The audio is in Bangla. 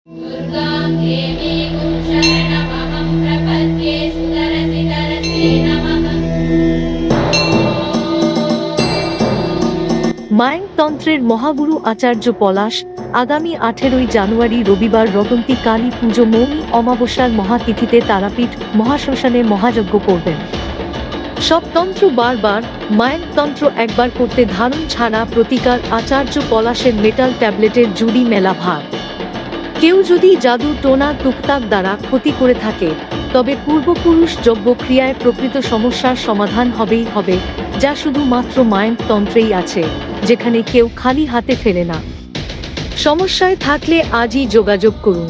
दुर्गां देवीं शरणमहं प्रपद्ये सुदरसितरसे नमः। মায়ংতন্ত্রের মহাগুরু আচার্য পলাশ আগামী 18ই জানুয়ারি রবিবার রটন্তী কালী পুজো মৌনী অমাবস্যার মহাতিথিতে তারাপীঠ মহাশ্মশানে মহাযজ্ঞ করবেন। সব তন্ত্র বারবার, মায়ংতন্ত্র একবার করতে ধারণ ছাড়া প্রতিকার আচার্য পলাশের মেটাল ট্যাবলেটের জুড়ি মেলা ভার। কেউ যদি জাদু টোনা টুকটাক দ্বারা ক্ষতি করে থাকে তবে পূর্বপুরুষ যজ্ঞ ক্রিয়ায় প্রকৃত সমস্যার সমাধান হবেই হবে, যা শুধুমাত্র মায়ংতন্ত্রেই আছে, যেখানে কেউ খালি হাতে ফেরে না। সমস্যায় থাকলে আজই যোগাযোগ করুন।